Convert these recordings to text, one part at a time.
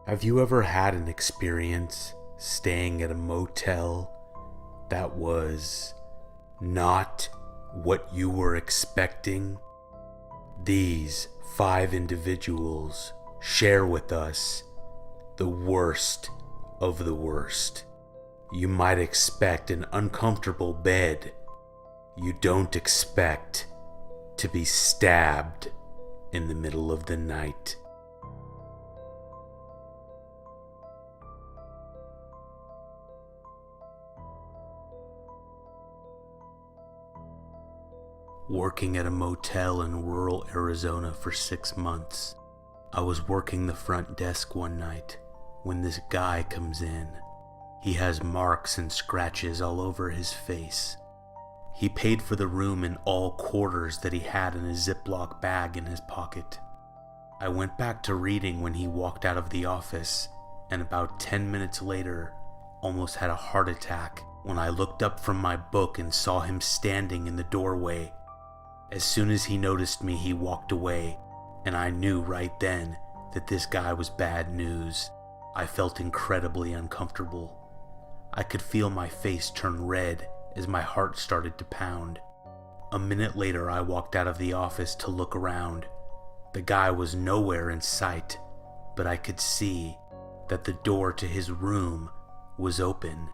Have you ever had an experience staying at a motel that was not what you were expecting? These 5 individuals share with us the worst of the worst. You might expect an uncomfortable bed. You don't expect to be stabbed in the middle of the night. Working at a motel in rural Arizona for 6 months, I was working the front desk one night when this guy comes in. He has marks and scratches all over his face. He paid for the room in all quarters that he had in a Ziploc bag in his pocket. I went back to reading when he walked out of the office, and about 10 minutes later, almost had a heart attack when I looked up from my book and saw him standing in the doorway. As soon as he noticed me, he walked away, and I knew right then that this guy was bad news. I felt incredibly uncomfortable. I could feel my face turn red as my heart started to pound. A minute later, I walked out of the office to look around. The guy was nowhere in sight, but I could see that the door to his room was open.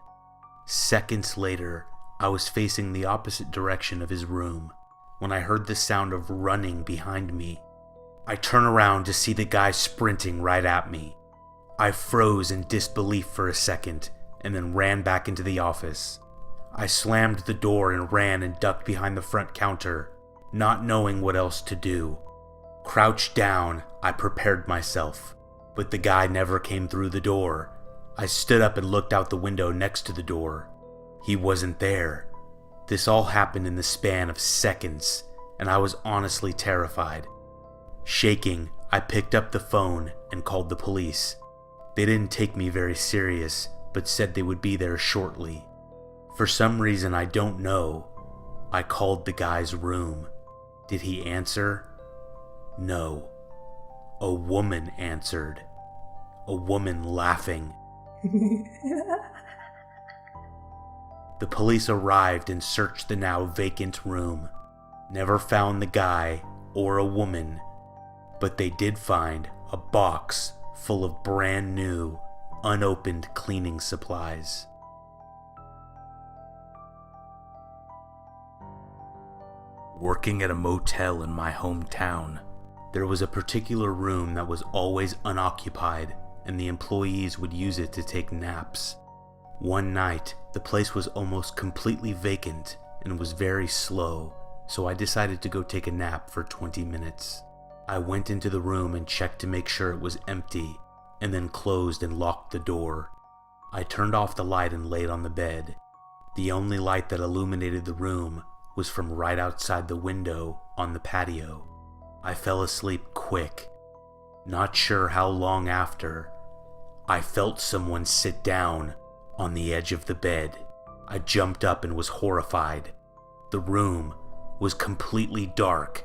Seconds later, I was facing the opposite direction of his room when I heard the sound of running behind me. I turn around to see the guy sprinting right at me. I froze in disbelief for a second and then ran back into the office. I slammed the door and ran and ducked behind the front counter, not knowing what else to do. Crouched down, I prepared myself, but the guy never came through the door. I stood up and looked out the window next to the door. He wasn't there. This all happened in the span of seconds, and I was honestly terrified. Shaking, I picked up the phone and called the police. They didn't take me very serious, but said they would be there shortly. For some reason I don't know, I called the guy's room. Did he answer? No. A woman answered. A woman laughing. The police arrived and searched the now vacant room. Never found the guy or a woman, but they did find a box full of brand new, unopened cleaning supplies. Working at a motel in my hometown, there was a particular room that was always unoccupied, and the employees would use it to take naps. One night, the place was almost completely vacant and was very slow, so I decided to go take a nap for 20 minutes. I went into the room and checked to make sure it was empty, and then closed and locked the door. I turned off the light and laid on the bed. The only light that illuminated the room was from right outside the window on the patio. I fell asleep quick. Not sure how long after, I felt someone sit down on the edge of the bed. I jumped up and was horrified. The room was completely dark,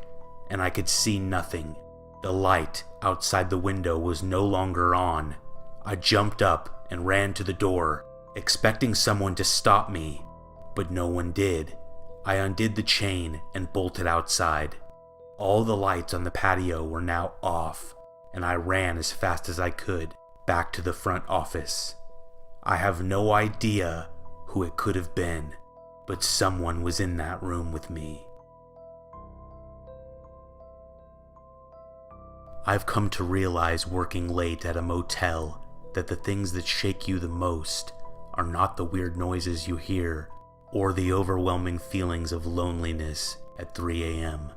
and I could see nothing. The light outside the window was no longer on. I jumped up and ran to the door, expecting someone to stop me, but no one did. I undid the chain and bolted outside. All the lights on the patio were now off, and I ran as fast as I could back to the front office. I have no idea who it could have been, but someone was in that room with me. I've come to realize working late at a motel that the things that shake you the most are not the weird noises you hear or the overwhelming feelings of loneliness at 3 a.m.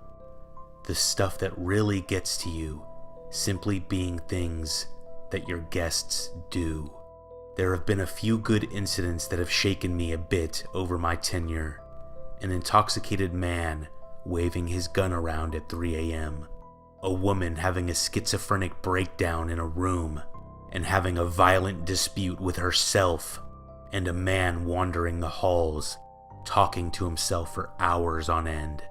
The stuff that really gets to you simply being things that your guests do. There have been a few good incidents that have shaken me a bit over my tenure. An intoxicated man waving his gun around at 3 a.m. A woman having a schizophrenic breakdown in a room and having a violent dispute with herself, and a man wandering the halls, talking to himself for hours on end.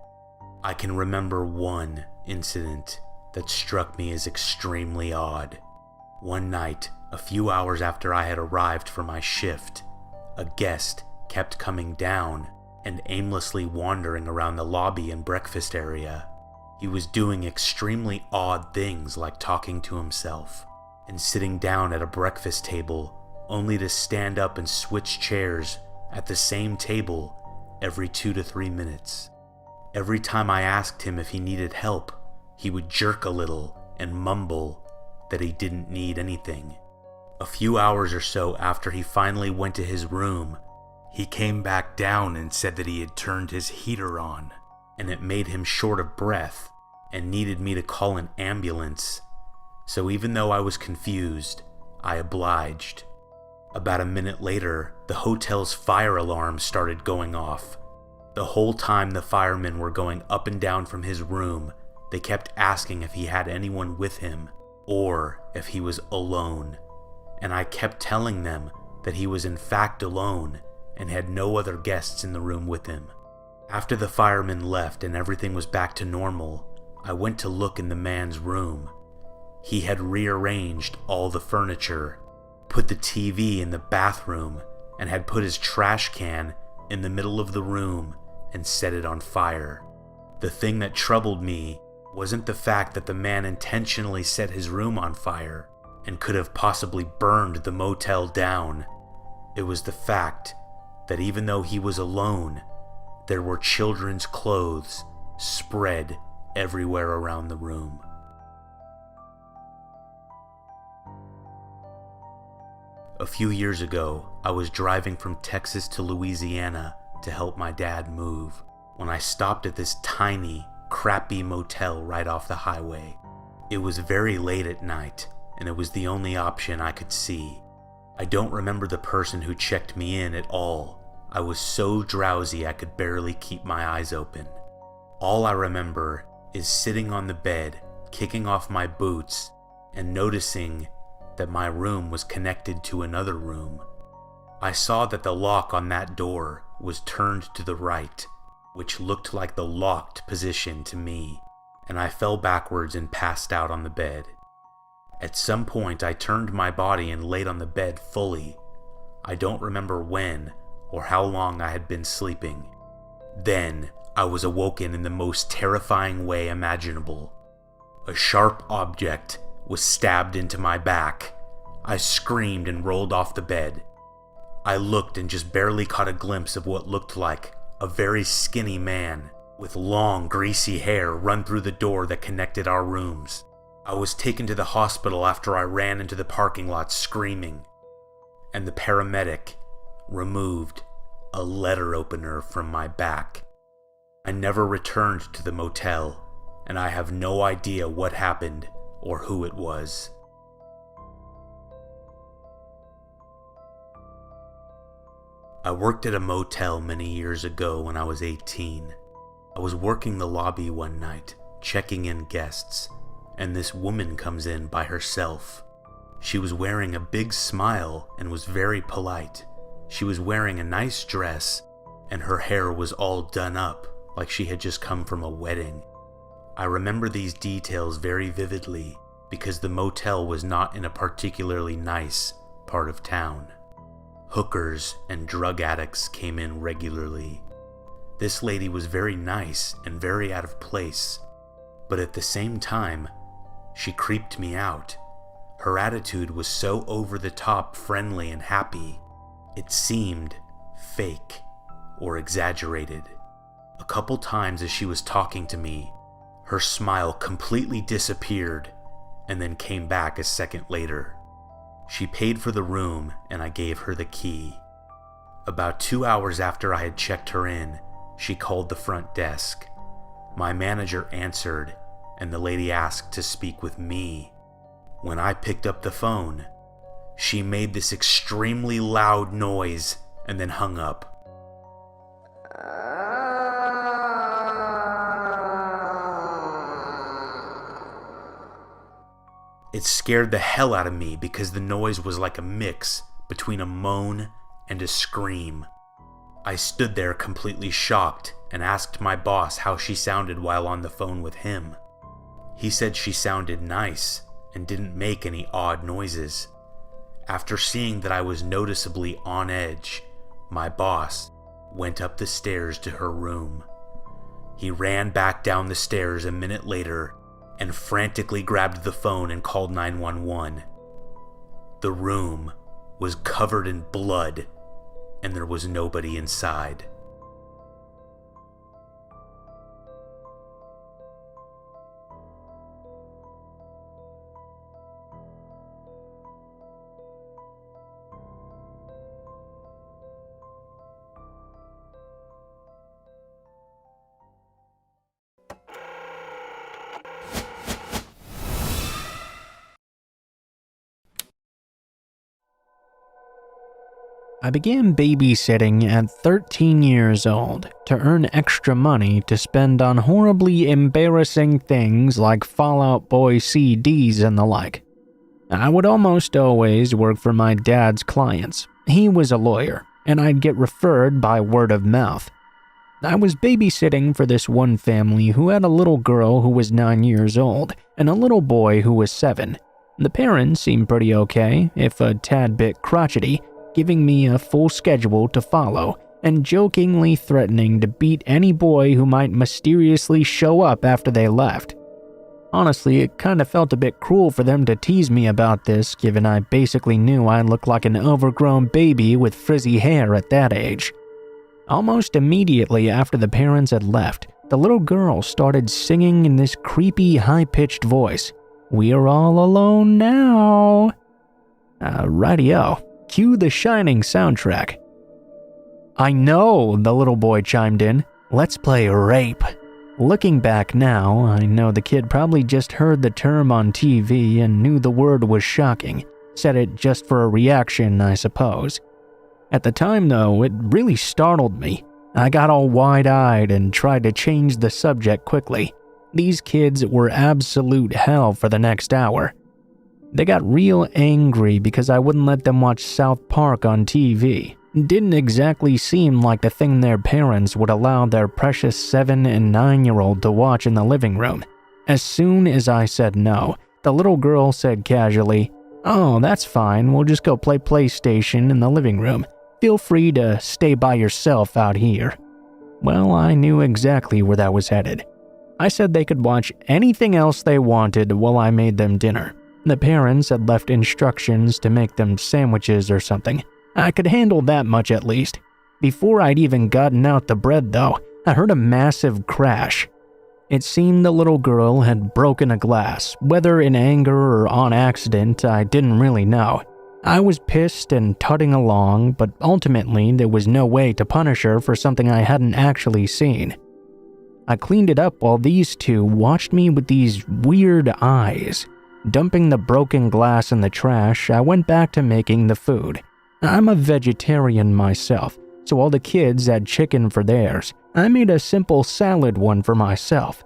I can remember one incident that struck me as extremely odd. One night, a few hours after I had arrived for my shift, a guest kept coming down and aimlessly wandering around the lobby and breakfast area. He was doing extremely odd things like talking to himself and sitting down at a breakfast table only to stand up and switch chairs at the same table every 2 to 3 minutes. Every time I asked him if he needed help, he would jerk a little and mumble that he didn't need anything. A few hours or so after he finally went to his room, he came back down and said that he had turned his heater on, and it made him short of breath and needed me to call an ambulance. So even though I was confused, I obliged. About a minute later, the hotel's fire alarm started going off. The whole time the firemen were going up and down from his room, they kept asking if he had anyone with him or if he was alone. And I kept telling them that he was in fact alone and had no other guests in the room with him. After the firemen left and everything was back to normal, I went to look in the man's room. He had rearranged all the furniture, put the TV in the bathroom, and had put his trash can in the middle of the room and set it on fire. The thing that troubled me wasn't the fact that the man intentionally set his room on fire and could have possibly burned the motel down. It was the fact that even though he was alone, there were children's clothes spread everywhere around the room. A few years ago, I was driving from Texas to Louisiana to help my dad move when I stopped at this tiny, crappy motel right off the highway. It was very late at night, and it was the only option I could see. I don't remember the person who checked me in at all. I was so drowsy I could barely keep my eyes open. All I remember is sitting on the bed, kicking off my boots, and noticing that my room was connected to another room. I saw that the lock on that door was turned to the right, which looked like the locked position to me, and I fell backwards and passed out on the bed. At some point, I turned my body and laid on the bed fully. I don't remember when or how long I had been sleeping. Then, I was awoken in the most terrifying way imaginable. A sharp object was stabbed into my back. I screamed and rolled off the bed. I looked and just barely caught a glimpse of what looked like a very skinny man with long, greasy hair run through the door that connected our rooms. I was taken to the hospital after I ran into the parking lot screaming, and the paramedic removed a letter opener from my back. I never returned to the motel, and I have no idea what happened or who it was. I worked at a motel many years ago when I was 18. I was working the lobby one night, checking in guests, and this woman comes in by herself. She was wearing a big smile and was very polite. She was wearing a nice dress, and her hair was all done up like she had just come from a wedding. I remember these details very vividly because the motel was not in a particularly nice part of town. Hookers and drug addicts came in regularly. This lady was very nice and very out of place, but at the same time, she creeped me out. Her attitude was so over-the-top friendly and happy, it seemed fake or exaggerated. A couple times as she was talking to me, her smile completely disappeared and then came back a second later. She paid for the room and I gave her the key. About 2 hours after I had checked her in, she called the front desk. My manager answered and the lady asked to speak with me. When I picked up the phone, she made this extremely loud noise and then hung up. It scared the hell out of me because the noise was like a mix between a moan and a scream. I stood there completely shocked and asked my boss how she sounded while on the phone with him. He said she sounded nice and didn't make any odd noises. After seeing that I was noticeably on edge, my boss went up the stairs to her room. He ran back down the stairs a minute later and frantically grabbed the phone and called 911. The room was covered in blood, and there was nobody inside. I began babysitting at 13 years old to earn extra money to spend on horribly embarrassing things like Fall Out Boy CDs and the like. I would almost always work for my dad's clients. He was a lawyer, and I'd get referred by word of mouth. I was babysitting for this one family who had a little girl who was 9 years old and a little boy who was 7. The parents seemed pretty okay, if a tad bit crotchety, giving me a full schedule to follow and jokingly threatening to beat any boy who might mysteriously show up after they left. Honestly, it kind of felt a bit cruel for them to tease me about this, given I basically knew I looked like an overgrown baby with frizzy hair at that age. Almost immediately after the parents had left, the little girl started singing in this creepy, high-pitched voice, "We're all alone now." Rightio. Cue the Shining soundtrack. "I know," the little boy chimed in. "Let's play rape." Looking back now, I know the kid probably just heard the term on TV and knew the word was shocking. Said it just for a reaction, I suppose. At the time, though, it really startled me. I got all wide-eyed and tried to change the subject quickly. These kids were absolute hell for the next hour. They got real angry because I wouldn't let them watch South Park on TV. Didn't exactly seem like the thing their parents would allow their precious 7- and 9-year-old to watch in the living room. As soon as I said no, the little girl said casually, "Oh, that's fine, we'll just go play PlayStation in the living room. Feel free to stay by yourself out here." Well, I knew exactly where that was headed. I said they could watch anything else they wanted while I made them dinner. The parents had left instructions to make them sandwiches or something. I could handle that much at least. Before I'd even gotten out the bread though, I heard a massive crash. It seemed the little girl had broken a glass, whether in anger or on accident, I didn't really know. I was pissed and tutting along, but ultimately there was no way to punish her for something I hadn't actually seen. I cleaned it up while these two watched me with these weird eyes. Dumping the broken glass in the trash, I went back to making the food. I'm a vegetarian myself, so while the kids had chicken for theirs, I made a simple salad one for myself.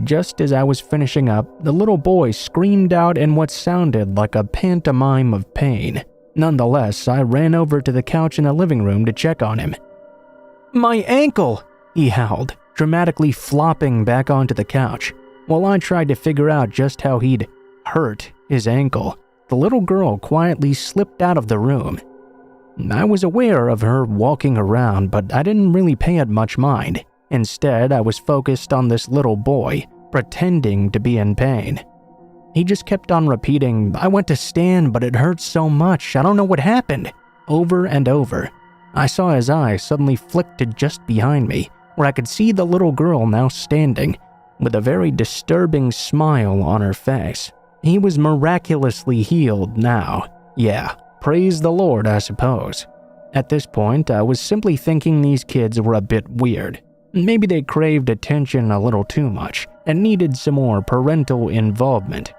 Just as I was finishing up, the little boy screamed out in what sounded like a pantomime of pain. Nonetheless, I ran over to the couch in the living room to check on him. "My ankle!" he howled, dramatically flopping back onto the couch. While I tried to figure out just how he'd hurt his ankle, the little girl quietly slipped out of the room. I was aware of her walking around, but I didn't really pay it much mind. Instead, I was focused on this little boy, pretending to be in pain. He just kept on repeating, "I went to stand, but it hurt so much, I don't know what happened," over and over. I saw his eye suddenly flick to just behind me, where I could see the little girl now standing, with a very disturbing smile on her face. He was miraculously healed now. Yeah, praise the Lord, I suppose. At this point, I was simply thinking these kids were a bit weird. Maybe they craved attention a little too much and needed some more parental involvement.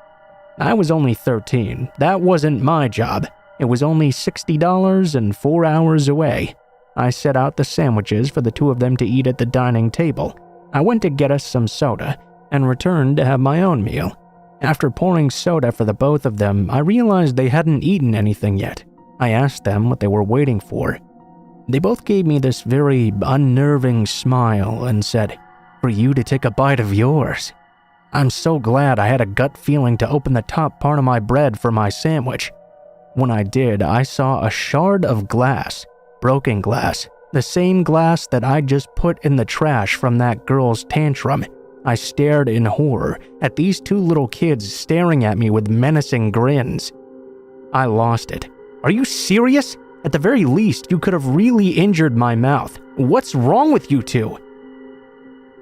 I was only 13. That wasn't my job. It was only $60 and 4 hours away. I set out the sandwiches for the two of them to eat at the dining table. I went to get us some soda and returned to have my own meal. After pouring soda for the both of them, I realized they hadn't eaten anything yet. I asked them what they were waiting for. They both gave me this very unnerving smile and said, "For you to take a bite of yours." I'm so glad I had a gut feeling to open the top part of my bread for my sandwich. When I did, I saw a shard of glass, broken glass, the same glass that I just put in the trash from that girl's tantrum. I stared in horror at these two little kids staring at me with menacing grins. I lost it. Are you serious? At the very least, you could have really injured my mouth. What's wrong with you two?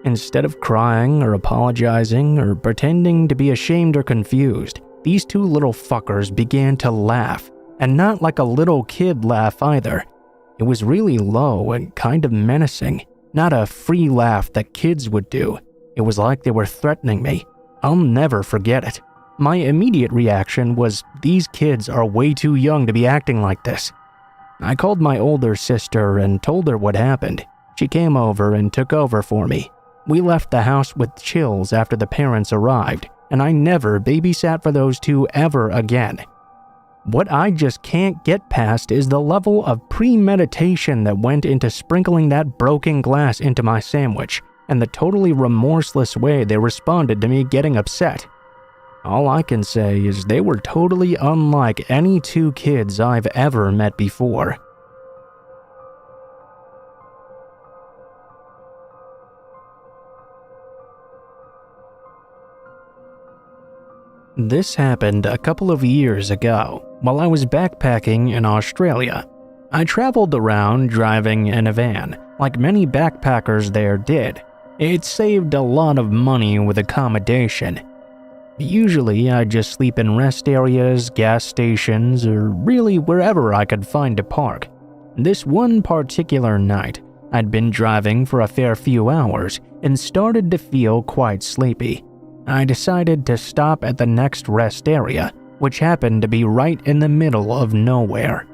Instead of crying or apologizing or pretending to be ashamed or confused, these two little fuckers began to laugh, and not like a little kid laugh either. It was really low and kind of menacing, not a free laugh that kids would do. It was like they were threatening me. I'll never forget it. My immediate reaction was, these kids are way too young to be acting like this. I called my older sister and told her what happened. She came over and took over for me. We left the house with chills after the parents arrived, and I never babysat for those two ever again. What I just can't get past is the level of premeditation that went into sprinkling that broken glass into my sandwich, and the totally remorseless way they responded to me getting upset. All I can say is they were totally unlike any two kids I've ever met before. This happened a couple of years ago while I was backpacking in Australia. I traveled around driving in a van, like many backpackers there did. It saved a lot of money with accommodation. Usually, I'd just sleep in rest areas, gas stations, or really wherever I could find to park. This one particular night, I'd been driving for a fair few hours and started to feel quite sleepy. I decided to stop at the next rest area, which happened to be right in the middle of nowhere.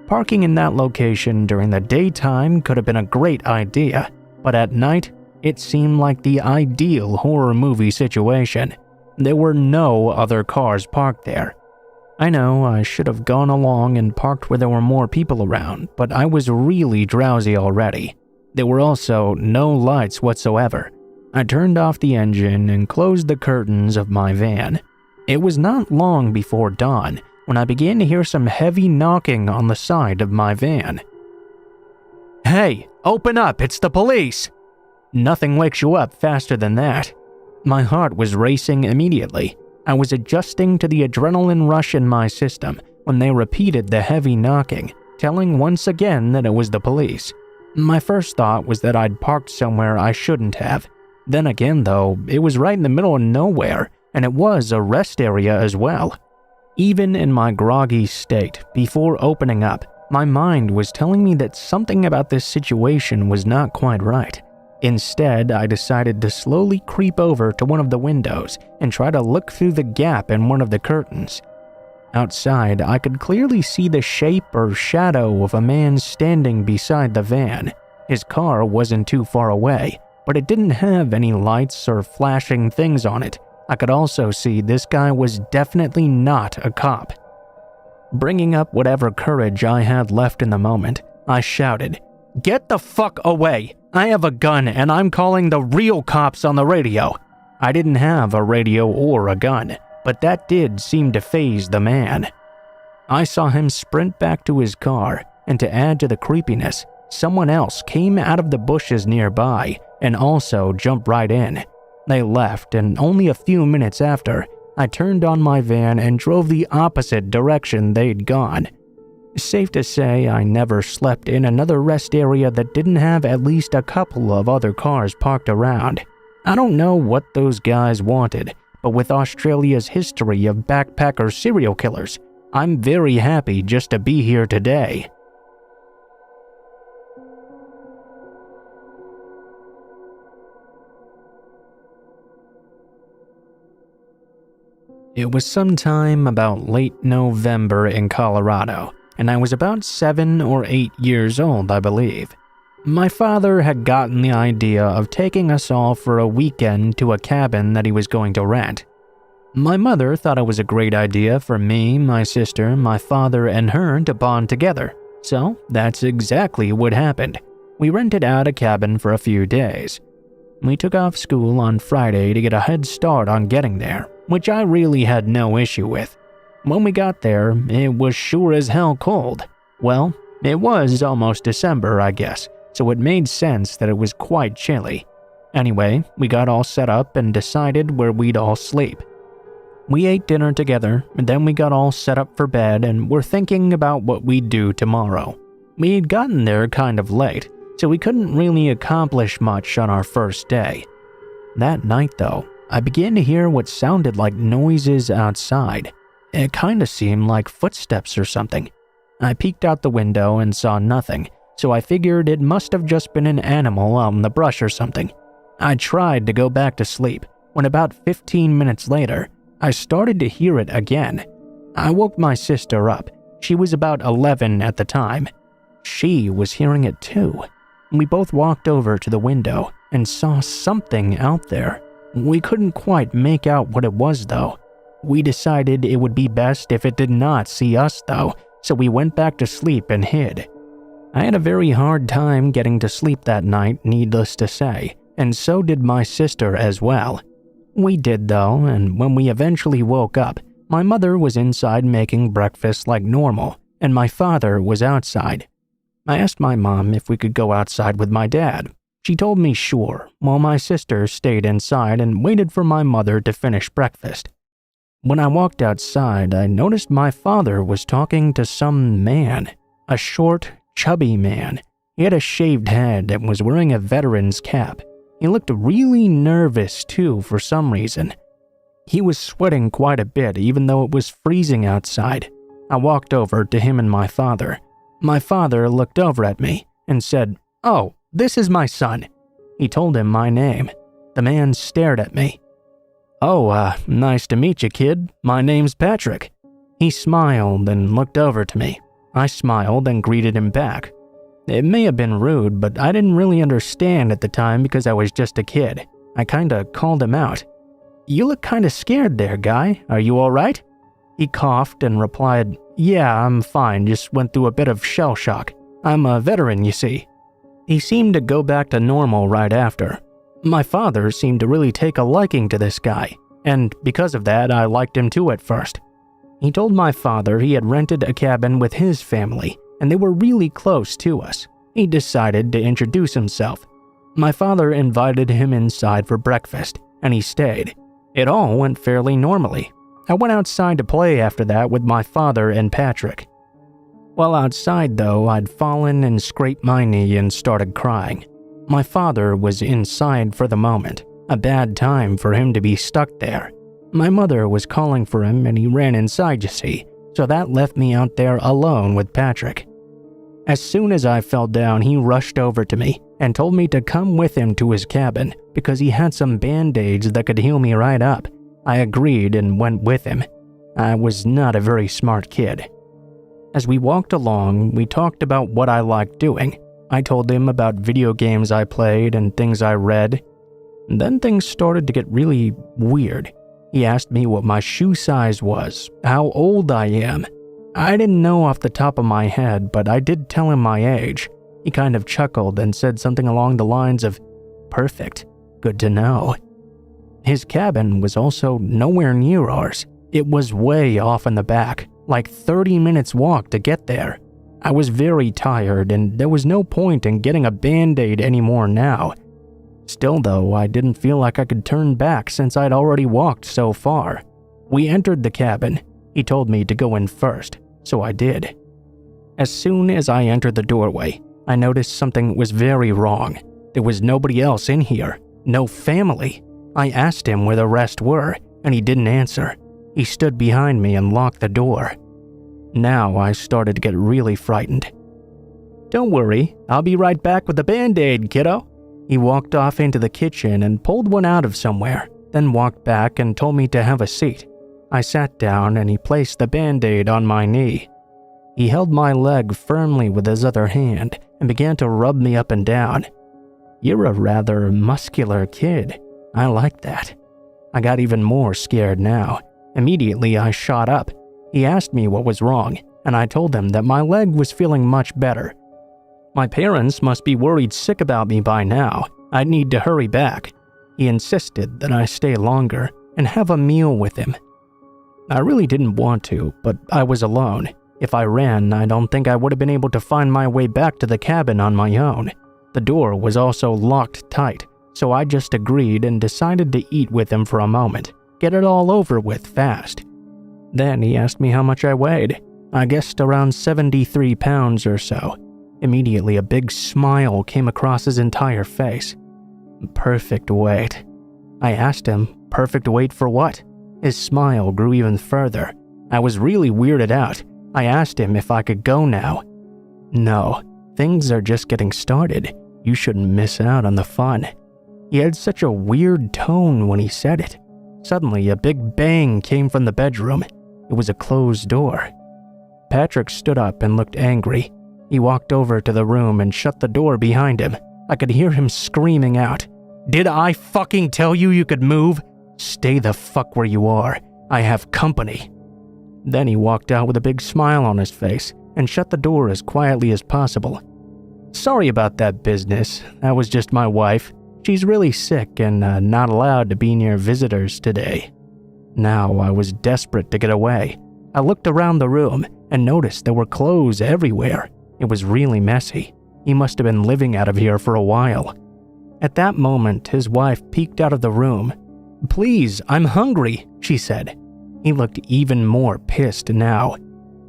Parking in that location during the daytime could have been a great idea, but at night, it seemed like the ideal horror movie situation. There were no other cars parked there. I know I should have gone along and parked where there were more people around, but I was really drowsy already. There were also no lights whatsoever. I turned off the engine and closed the curtains of my van. It was not long before dawn when I began to hear some heavy knocking on the side of my van. "Hey, open up, it's the police!" Nothing wakes you up faster than that. My heart was racing immediately. I was adjusting to the adrenaline rush in my system when they repeated the heavy knocking, telling once again that it was the police. My first thought was that I'd parked somewhere I shouldn't have. Then again though, it was right in the middle of nowhere, and it was a rest area as well. Even in my groggy state, before opening up, my mind was telling me that something about this situation was not quite right. Instead, I decided to slowly creep over to one of the windows and try to look through the gap in one of the curtains. Outside, I could clearly see the shape or shadow of a man standing beside the van. His car wasn't too far away, but it didn't have any lights or flashing things on it. I could also see this guy was definitely not a cop. Bringing up whatever courage I had left in the moment, I shouted, "Get the fuck away! I have a gun and I'm calling the real cops on the radio." I didn't have a radio or a gun, but that did seem to faze the man. I saw him sprint back to his car, and to add to the creepiness, someone else came out of the bushes nearby and also jumped right in. They left, and only a few minutes after, I turned on my van and drove the opposite direction they'd gone. Safe to say I never slept in another rest area that didn't have at least a couple of other cars parked around. I don't know what those guys wanted, but with Australia's history of backpacker serial killers, I'm very happy just to be here today. It was sometime about late November in Colorado, and I was about 7 or 8 years old, I believe. My father had gotten the idea of taking us all for a weekend to a cabin that he was going to rent. My mother thought it was a great idea for me, my sister, my father, and her to bond together, so that's exactly what happened. We rented out a cabin for a few days. We took off school on Friday to get a head start on getting there, which I really had no issue with. When we got there, it was sure as hell cold. Well, it was almost December, I guess, so it made sense that it was quite chilly. Anyway, we got all set up and decided where we'd all sleep. We ate dinner together, and then we got all set up for bed and were thinking about what we'd do tomorrow. We'd gotten there kind of late, so we couldn't really accomplish much on our first day. That night, though, I began to hear what sounded like noises outside. It kinda seemed like footsteps or something. I peeked out the window and saw nothing, so I figured it must have just been an animal out in the brush or something. I tried to go back to sleep, when about 15 minutes later, I started to hear it again. I woke my sister up. She was about 11 at the time. She was hearing it too. We both walked over to the window and saw something out there. We couldn't quite make out what it was though. We decided it would be best if it did not see us though, so we went back to sleep and hid. I had a very hard time getting to sleep that night, needless to say, and so did my sister as well. We did though, and when we eventually woke up, my mother was inside making breakfast like normal, and my father was outside. I asked my mom if we could go outside with my dad. She told me sure, while my sister stayed inside and waited for my mother to finish breakfast. When I walked outside, I noticed my father was talking to some man, a short, chubby man. He had a shaved head and was wearing a veteran's cap. He looked really nervous too for some reason. He was sweating quite a bit even though it was freezing outside. I walked over to him and my father. My father looked over at me and said, "Oh, this is my son." He told him my name. The man stared at me. "Oh, nice to meet you, kid. My name's Patrick." He smiled and looked over to me. I smiled and greeted him back. It may have been rude, but I didn't really understand at the time because I was just a kid. I kinda called him out. "You look kinda scared there, guy. Are you alright?" He coughed and replied, "Yeah, I'm fine, just went through a bit of shell shock. I'm a veteran, you see." He seemed to go back to normal right after. My father seemed to really take a liking to this guy, and because of that, I liked him too at first. He told my father he had rented a cabin with his family, and they were really close to us. He decided to introduce himself. My father invited him inside for breakfast, and he stayed. It all went fairly normally. I went outside to play after that with my father and Patrick. While outside though, I'd fallen and scraped my knee and started crying. My father was inside for the moment, a bad time for him to be stuck there. My mother was calling for him and he ran inside, you see, so that left me out there alone with Patrick. As soon as I fell down, he rushed over to me and told me to come with him to his cabin because he had some band-aids that could heal me right up. I agreed and went with him. I was not a very smart kid. As we walked along, we talked about what I liked doing. I told him about video games I played and things I read. And then things started to get really weird. He asked me what my shoe size was, how old I am. I didn't know off the top of my head, but I did tell him my age. He kind of chuckled and said something along the lines of, "Perfect, good to know." His cabin was also nowhere near ours. It was way off in the back, like 30 minutes walk to get there. I was very tired and there was no point in getting a band-aid anymore now. Still though, I didn't feel like I could turn back since I'd already walked so far. We entered the cabin. He told me to go in first, so I did. As soon as I entered the doorway, I noticed something was very wrong. There was nobody else in here, no family. I asked him where the rest were, and he didn't answer. He stood behind me and locked the door. Now I started to get really frightened. "Don't worry, I'll be right back with the band-aid, kiddo." He walked off into the kitchen and pulled one out of somewhere, then walked back and told me to have a seat. I sat down and he placed the band-aid on my knee. He held my leg firmly with his other hand and began to rub me up and down. "You're a rather muscular kid. I like that." I got even more scared now. Immediately I shot up. He asked me what was wrong, and I told him that my leg was feeling much better. My parents must be worried sick about me by now. I'd need to hurry back. He insisted that I stay longer and have a meal with him. I really didn't want to, but I was alone. If I ran, I don't think I would have been able to find my way back to the cabin on my own. The door was also locked tight, so I just agreed and decided to eat with him for a moment, get it all over with fast. Then he asked me how much I weighed. I guessed around 73 pounds or so. Immediately, a big smile came across his entire face. Perfect weight. I asked him, perfect weight for what? His smile grew even further. I was really weirded out. I asked him if I could go now. No, things are just getting started. You shouldn't miss out on the fun. He had such a weird tone when he said it. Suddenly, a big bang came from the bedroom. It was a closed door. Patrick stood up and looked angry. He walked over to the room and shut the door behind him. I could hear him screaming out, "Did I fucking tell you you could move? Stay the fuck where you are. I have company." Then he walked out with a big smile on his face and shut the door as quietly as possible. "Sorry about that business. That was just my wife. She's really sick and not allowed to be near visitors today." Now I was desperate to get away. I looked around the room and noticed there were clothes everywhere. It was really messy. He must have been living out of here for a while. At that moment, his wife peeked out of the room. "Please, I'm hungry," she said. He looked even more pissed now.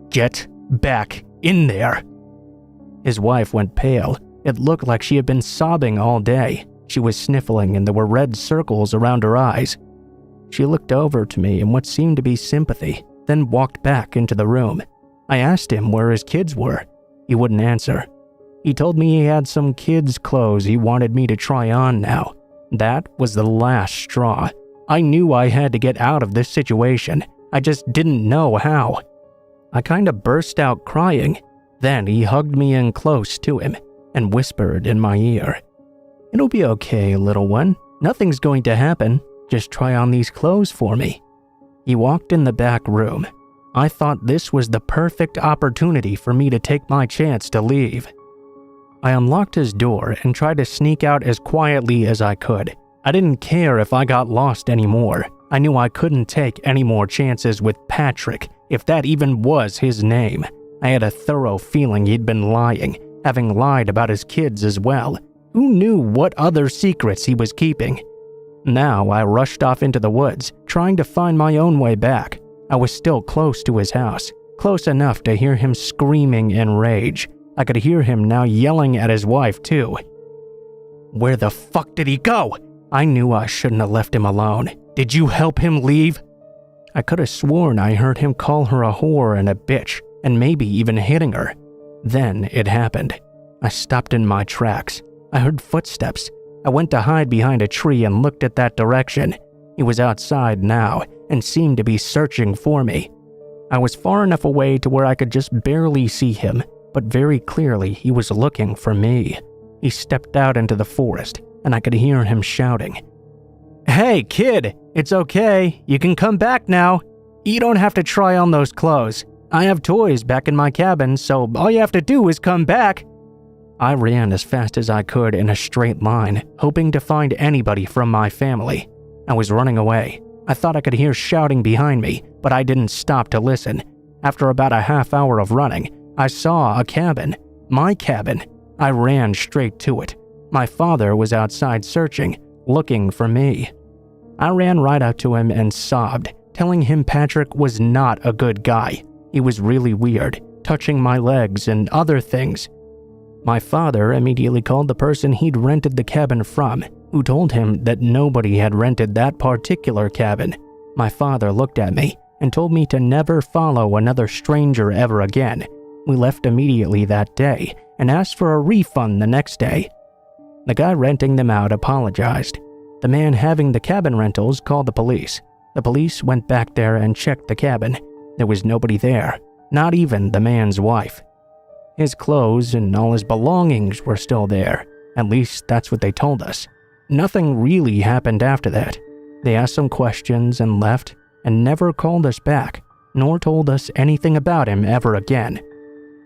"Get back in there." His wife went pale. It looked like she had been sobbing all day. She was sniffling and there were red circles around her eyes. She looked over to me in what seemed to be sympathy, then walked back into the room. I asked him where his kids were. He wouldn't answer. He told me he had some kids' clothes he wanted me to try on now. That was the last straw. I knew I had to get out of this situation. I just didn't know how. I kinda burst out crying. Then he hugged me in close to him and whispered in my ear, "It'll be okay, little one. Nothing's going to happen. Just try on these clothes for me." He walked in the back room. I thought this was the perfect opportunity for me to take my chance to leave. I unlocked his door and tried to sneak out as quietly as I could. I didn't care if I got lost anymore. I knew I couldn't take any more chances with Patrick, if that even was his name. I had a thorough feeling he'd been lying, having lied about his kids as well. Who knew what other secrets he was keeping? Now I rushed off into the woods, trying to find my own way back. I was still close to his house, close enough to hear him screaming in rage. I could hear him now yelling at his wife too. Where the fuck did he go? I knew I shouldn't have left him alone. Did you help him leave? I could have sworn I heard him call her a whore and a bitch, and maybe even hitting her. Then it happened. I stopped in my tracks. I heard footsteps. I went to hide behind a tree and looked at that direction. He was outside now and seemed to be searching for me. I was far enough away to where I could just barely see him, but very clearly he was looking for me. He stepped out into the forest, and I could hear him shouting, "Hey, kid, it's okay. You can come back now. You don't have to try on those clothes. I have toys back in my cabin, so all you have to do is come back." I ran as fast as I could in a straight line, hoping to find anybody from my family. I was running away. I thought I could hear shouting behind me, but I didn't stop to listen. After about a half hour of running, I saw a cabin. My cabin. I ran straight to it. My father was outside searching, looking for me. I ran right up to him and sobbed, telling him Patrick was not a good guy. He was really weird, touching my legs and other things. My father immediately called the person he'd rented the cabin from, who told him that nobody had rented that particular cabin. My father looked at me and told me to never follow another stranger ever again. We left immediately that day and asked for a refund the next day. The guy renting them out apologized. The man having the cabin rentals called the police. The police went back there and checked the cabin. There was nobody there, not even the man's wife. His clothes and all his belongings were still there. At least that's what they told us. Nothing really happened after that. They asked some questions and left, and never called us back, nor told us anything about him ever again.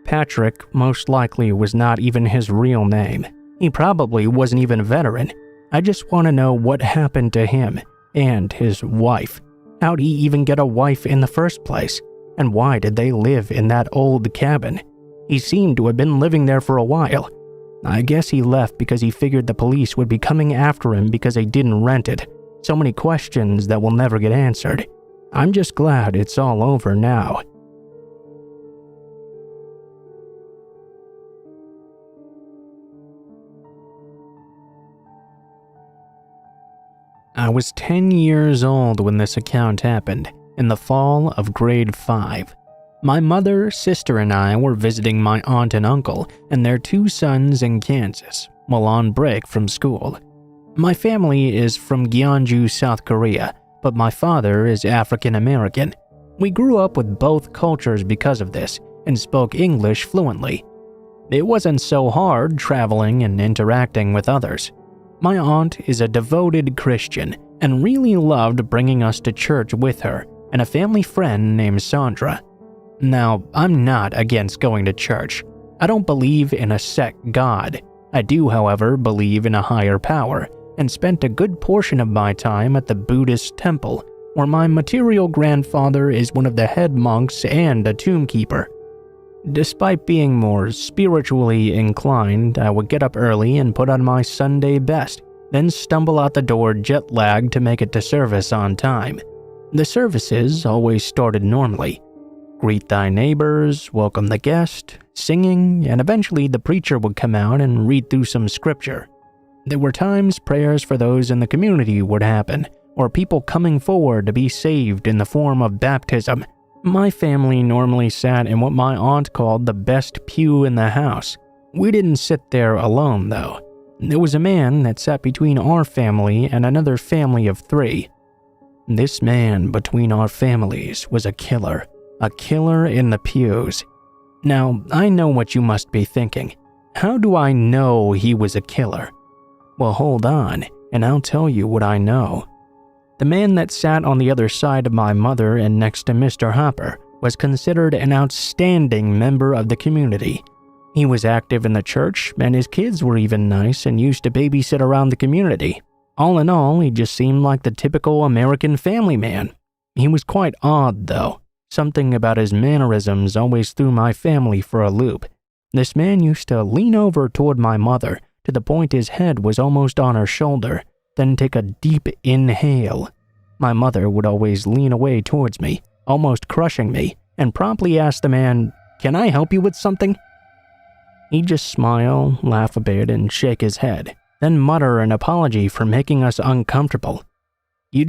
Patrick most likely was not even his real name. He probably wasn't even a veteran. I just want to know what happened to him and his wife. How'd he even get a wife in the first place? And why did they live in that old cabin? He seemed to have been living there for a while. I guess he left because he figured the police would be coming after him because they didn't rent it. So many questions that will never get answered. I'm just glad it's all over now. I was 10 years old when this account happened, in the fall of grade 5. My mother, sister, and I were visiting my aunt and uncle and their 2 sons in Kansas while on break from school. My family is from Gyeongju, South Korea, but my father is African American. We grew up with both cultures because of this and spoke English fluently. It wasn't so hard traveling and interacting with others. My aunt is a devoted Christian and really loved bringing us to church with her and a family friend named Sandra. Now, I'm not against going to church. I don't believe in a set God. I do, however, believe in a higher power and spent a good portion of my time at the Buddhist temple, where my material grandfather is one of the head monks and a tomb keeper. Despite being more spiritually inclined, I would get up early and put on my Sunday best, then stumble out the door jet-lagged to make it to service on time. The services always started normally. Greet thy neighbors, welcome the guest, singing, and eventually the preacher would come out and read through some scripture. There were times prayers for those in the community would happen, or people coming forward to be saved in the form of baptism. My family normally sat in what my aunt called the best pew in the house. We didn't sit there alone, though. There was a man that sat between our family and another family of 3. This man between our families was a killer in the pews. Now, I know what you must be thinking. How do I know he was a killer? Well, hold on, and I'll tell you what I know. The man that sat on the other side of my mother and next to Mr. Hopper was considered an outstanding member of the community. He was active in the church, and his kids were even nice and used to babysit around the community. All in all, he just seemed like the typical American family man. He was quite odd, though. Something about his mannerisms always threw my family for a loop. This man used to lean over toward my mother to the point his head was almost on her shoulder, then take a deep inhale. My mother would always lean away towards me, almost crushing me, and promptly ask the man, "Can I help you with something?" He'd just smile, laugh a bit, and shake his head, then mutter an apology for making us uncomfortable. You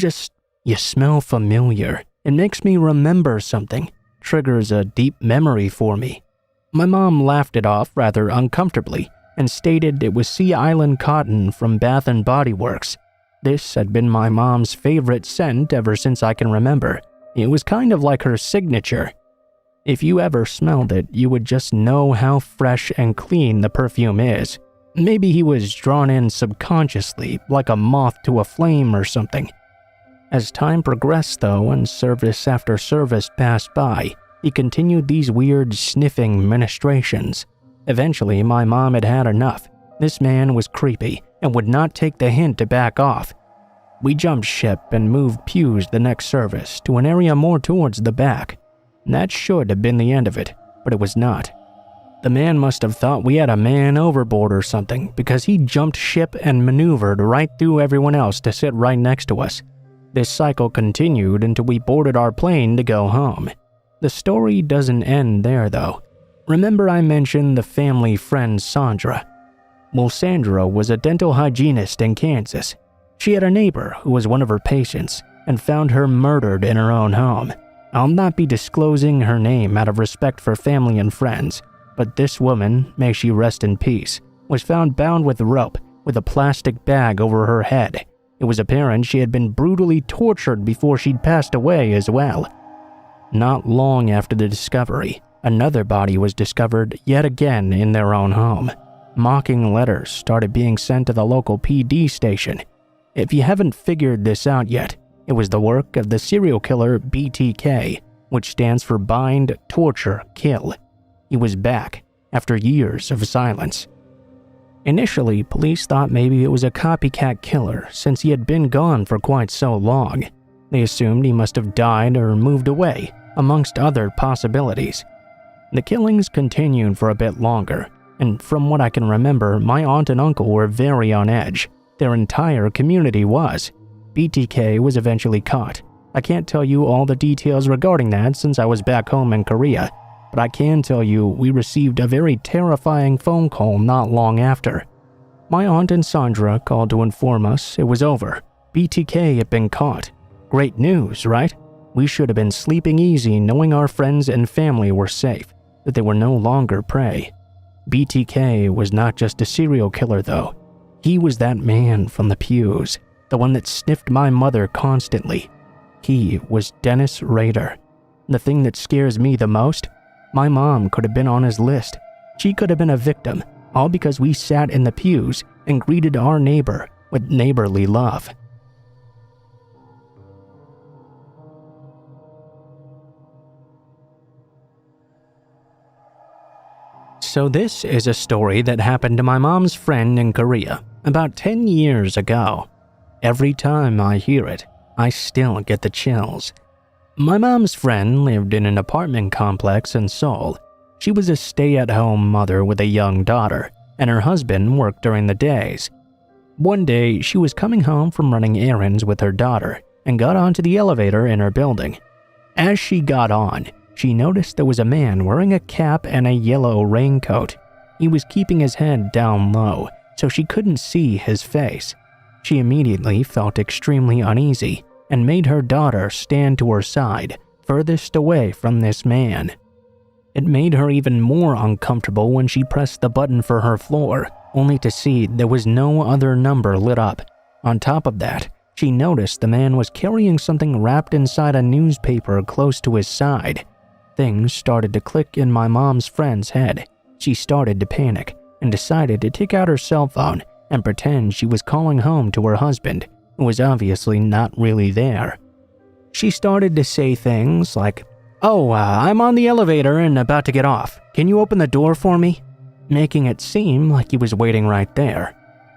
smell familiar. It makes me remember something, triggers a deep memory for me. My mom laughed it off rather uncomfortably and stated it was Sea Island Cotton from Bath & Body Works. This had been my mom's favorite scent ever since I can remember. It was kind of like her signature. If you ever smelled it, you would just know how fresh and clean the perfume is. Maybe he was drawn in subconsciously, like a moth to a flame or something. As time progressed, though, and service after service passed by, he continued these weird sniffing ministrations. Eventually, my mom had had enough. This man was creepy and would not take the hint to back off. We jumped ship and moved pews the next service to an area more towards the back. That should have been the end of it, but it was not. The man must have thought we had a man overboard or something, because he jumped ship and maneuvered right through everyone else to sit right next to us. This cycle continued until we boarded our plane to go home. The story doesn't end there, though. Remember I mentioned the family friend Sandra? Well, Sandra was a dental hygienist in Kansas. She had a neighbor who was one of her patients and found her murdered in her own home. I'll not be disclosing her name out of respect for family and friends, but this woman, may she rest in peace, was found bound with rope with a plastic bag over her head. It was apparent she had been brutally tortured before she'd passed away as well. Not long after the discovery, another body was discovered yet again in their own home. Mocking letters started being sent to the local PD station. If you haven't figured this out yet, it was the work of the serial killer BTK, which stands for Bind, Torture, Kill. He was back after years of silence. Initially, police thought maybe it was a copycat killer since he had been gone for quite so long. They assumed he must have died or moved away, amongst other possibilities. The killings continued for a bit longer, and from what I can remember, my aunt and uncle were very on edge. Their entire community was. BTK was eventually caught. I can't tell you all the details regarding that since I was back home in Korea, but I can tell you we received a very terrifying phone call not long after. My aunt and Sandra called to inform us it was over. BTK had been caught. Great news, right? We should have been sleeping easy knowing our friends and family were safe, that they were no longer prey. BTK was not just a serial killer though. He was that man from the pews, the one that sniffed my mother constantly. He was Dennis Rader. The thing that scares me the most? My mom could have been on his list. She could have been a victim, all because we sat in the pews and greeted our neighbor with neighborly love. So this is a story that happened to my mom's friend in Korea about 10 years ago. Every time I hear it, I still get the chills. My mom's friend lived in an apartment complex in Seoul. She was a stay-at-home mother with a young daughter, and her husband worked during the days. One day, she was coming home from running errands with her daughter and got onto the elevator in her building. As she got on, she noticed there was a man wearing a cap and a yellow raincoat. He was keeping his head down low, so she couldn't see his face. She immediately felt extremely uneasy and made her daughter stand to her side, furthest away from this man. It made her even more uncomfortable when she pressed the button for her floor, only to see there was no other number lit up. On top of that, she noticed the man was carrying something wrapped inside a newspaper close to his side. Things started to click in my mom's friend's head. She started to panic and decided to take out her cell phone and pretend she was calling home to her husband, who was obviously not really there. She started to say things like, "Oh, I'm on the elevator and about to get off. Can you open the door for me?" Making it seem like he was waiting right there.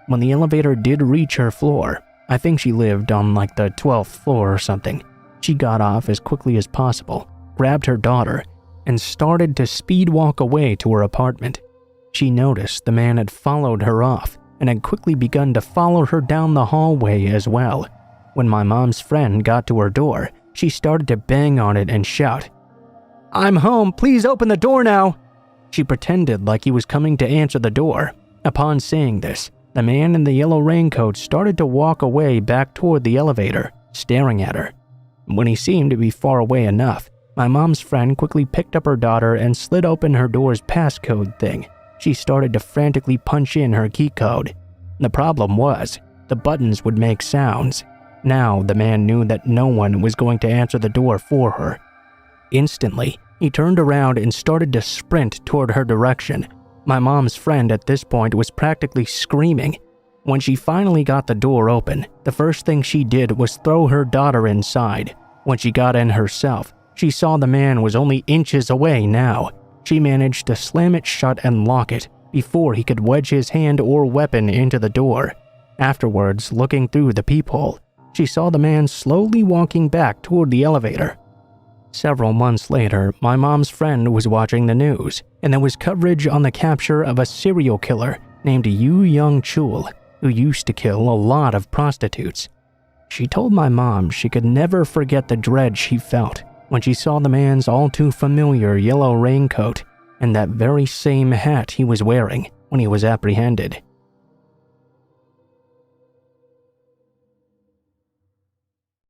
When the elevator did reach her floor, I think she lived on like the 12th floor or something, she got off as quickly as possible, grabbed her daughter, and started to speed walk away to her apartment. She noticed the man had followed her off and had quickly begun to follow her down the hallway as well. When my mom's friend got to her door, she started to bang on it and shout, "I'm home, please open the door now." She pretended like he was coming to answer the door. Upon saying this, the man in the yellow raincoat started to walk away back toward the elevator, staring at her. When he seemed to be far away enough, my mom's friend quickly picked up her daughter and slid open her door's passcode thing. She started to frantically punch in her key code. The problem was, the buttons would make sounds. Now the man knew that no one was going to answer the door for her. Instantly, he turned around and started to sprint toward her direction. My mom's friend at this point was practically screaming. When she finally got the door open, the first thing she did was throw her daughter inside. When she got in herself, she saw the man was only inches away now. She managed to slam it shut and lock it before he could wedge his hand or weapon into the door. Afterwards, looking through the peephole, she saw the man slowly walking back toward the elevator. Several months later, my mom's friend was watching the news, and there was coverage on the capture of a serial killer named Yoo Young-chul, who used to kill a lot of prostitutes. She told my mom she could never forget the dread she felt when she saw the man's all-too-familiar yellow raincoat and that very same hat he was wearing when he was apprehended.